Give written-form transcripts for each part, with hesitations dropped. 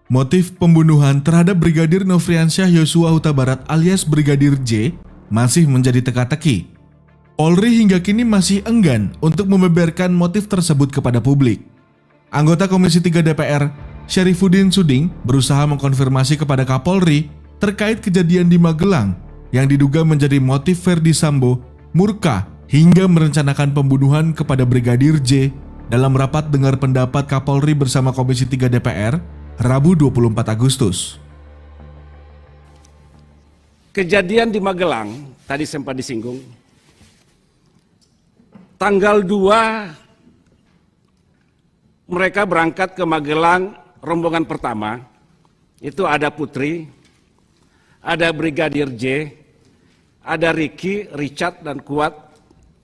Motif pembunuhan terhadap Brigadir Nofriansyah Yosua Huta Barat alias Brigadir J masih menjadi teka-teki. Polri hingga kini masih enggan untuk membeberkan motif tersebut kepada publik. Anggota Komisi 3 DPR, Syarifuddin Suding, berusaha mengkonfirmasi kepada Kapolri terkait kejadian di Magelang yang diduga menjadi motif Ferdi Sambo murka hingga merencanakan pembunuhan kepada Brigadir J dalam rapat dengar pendapat Kapolri bersama Komisi 3 DPR Rabu 24 Agustus. Kejadian di Magelang, tadi sempat disinggung, tanggal 2 mereka berangkat ke Magelang, rombongan pertama, itu ada Putri, ada Brigadir J, ada Ricky, Richard, dan Kuat,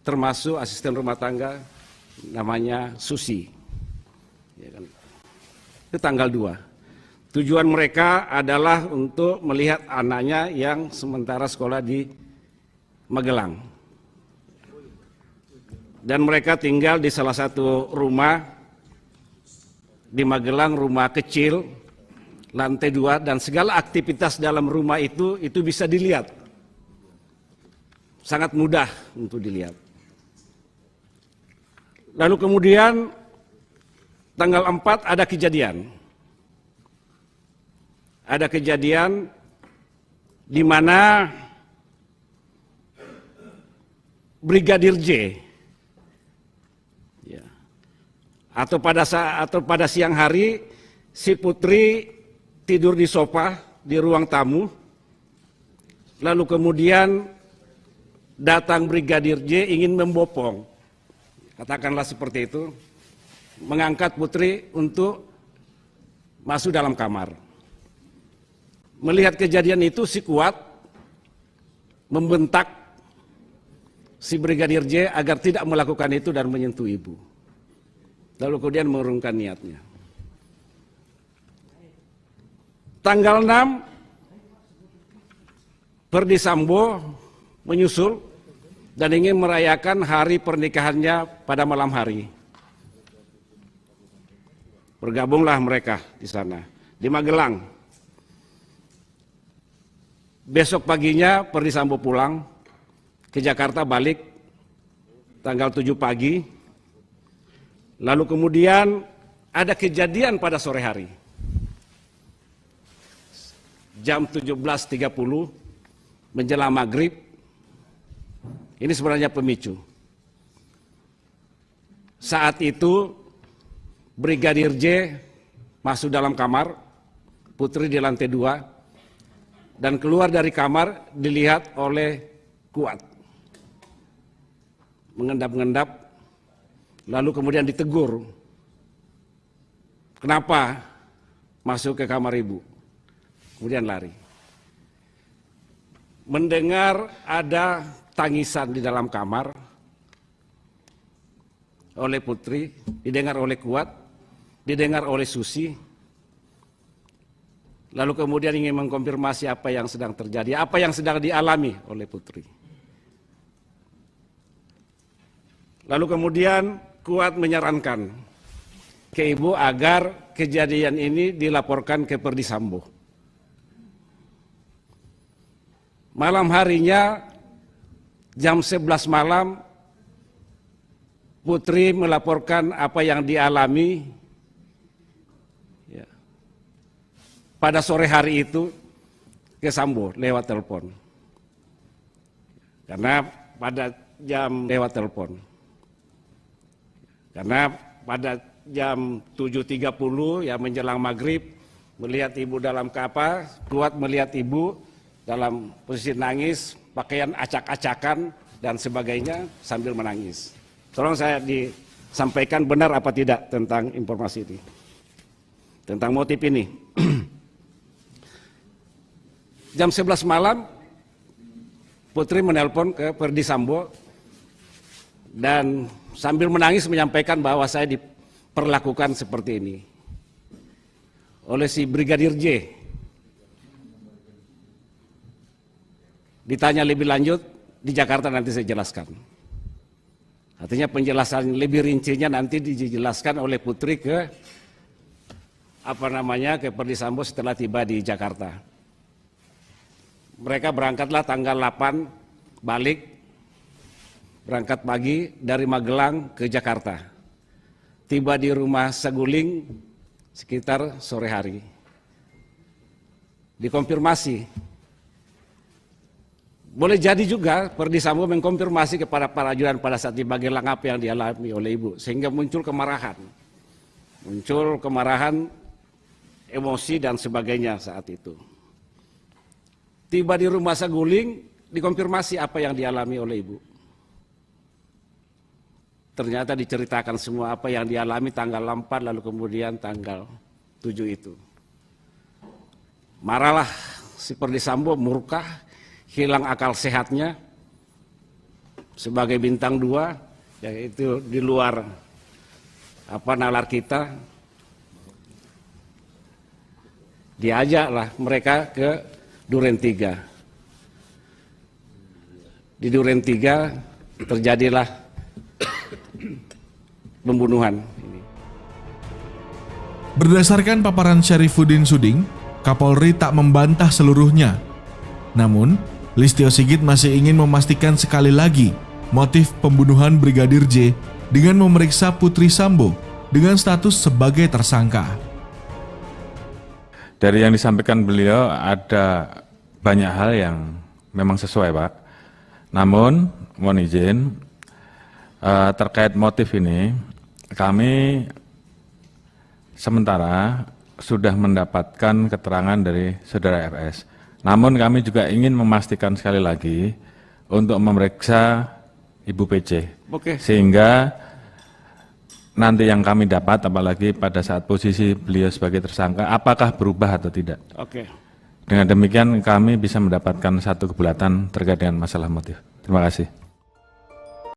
termasuk asisten rumah tangga, namanya Susi. Ya kan? Itu tanggal 2. Tujuan mereka adalah untuk melihat anaknya yang sementara sekolah di Magelang. Dan mereka tinggal di salah satu rumah di Magelang, rumah kecil, lantai 2, dan segala aktivitas dalam rumah itu bisa dilihat. Sangat mudah untuk dilihat. Lalu kemudian tanggal 4 ada kejadian. Ada kejadian di mana Brigadir J ya, atau pada siang hari si Putri tidur di sofa di ruang tamu, lalu kemudian datang Brigadir J ingin membopong, katakanlah seperti itu, mengangkat Putri untuk masuk dalam kamar. Melihat kejadian itu, si Kuat membentak si Brigadir J agar tidak melakukan itu dan menyentuh ibu. Lalu kemudian mengurungkan niatnya. Tanggal 6, Ferdi Sambo menyusul dan ingin merayakan hari pernikahannya pada malam hari. Bergabunglah mereka di sana, di Magelang. Besok paginya Ferdi Sambo pulang ke Jakarta, balik tanggal 7 pagi. Lalu kemudian ada kejadian pada sore hari. Jam 17.30 menjelang maghrib. Ini sebenarnya pemicu. Saat itu Brigadir J masuk dalam kamar, Putri di lantai 2. Dan keluar dari kamar dilihat oleh Kuat. Mengendap-endap, lalu kemudian ditegur. Kenapa masuk ke kamar ibu? Kemudian lari. Mendengar ada tangisan di dalam kamar oleh Putri, didengar oleh Kuat, didengar oleh Susi. Lalu kemudian ingin mengkonfirmasi apa yang sedang terjadi, apa yang sedang dialami oleh Putri. Lalu kemudian Kuat menyarankan ke ibu agar kejadian ini dilaporkan ke Ferdi Sambo. Malam harinya jam 11 malam Putri melaporkan apa yang dialami. Pada sore hari itu ke Sambo lewat telepon. Karena pada jam lewat telepon. Karena pada jam 7.30 ya menjelang maghrib melihat ibu dalam kapal, Kuat melihat ibu dalam posisi nangis, pakaian acak-acakan dan sebagainya sambil menangis. Tolong saya disampaikan benar apa tidak tentang informasi ini. Tentang motif ini. Jam 11 malam, Putri menelpon ke Ferdi Sambo dan sambil menangis menyampaikan bahwa saya diperlakukan seperti ini oleh si Brigadir J. Ditanya lebih lanjut, di Jakarta nanti saya jelaskan. Artinya penjelasan lebih rincinya nanti dijelaskan oleh Putri ke ke Verdi Sambo setelah tiba di Jakarta. Mereka berangkatlah tanggal 8 berangkat pagi dari Magelang ke Jakarta. Tiba di rumah Saguling sekitar sore hari. Dikonfirmasi. Boleh jadi juga Verdi Sambo mengkonfirmasi kepada para ajudan pada saat di Magelang apa yang dialami oleh ibu, sehingga muncul kemarahan, emosi dan sebagainya saat itu. Tiba di rumah Saguling, dikonfirmasi apa yang dialami oleh ibu. Ternyata diceritakan semua apa yang dialami tanggal 4 lalu kemudian tanggal 7 itu. Marahlah si Verdi Sambo, murka, hilang akal sehatnya sebagai bintang 2, yaitu di luar nalar kita. Diajaklah mereka ke Duren 3. Di Duren 3 terjadilah pembunuhan. Berdasarkan paparan Syarifuddin Suding, Kapolri tak membantah seluruhnya. Namun, Listio Sigit masih ingin memastikan sekali lagi motif pembunuhan Brigadir J dengan memeriksa Putri Sambo dengan status sebagai tersangka. Dari yang disampaikan beliau ada banyak hal yang memang sesuai, Pak. Namun, mohon izin, terkait motif ini, kami sementara sudah mendapatkan keterangan dari saudara FS. Namun kami juga ingin memastikan sekali lagi untuk memeriksa Ibu PC. Oke. Sehingga nanti yang kami dapat, apalagi pada saat posisi beliau sebagai tersangka, apakah berubah atau tidak. Oke. Dengan demikian kami bisa mendapatkan satu kebulatan terkait dengan masalah motif. Terima kasih.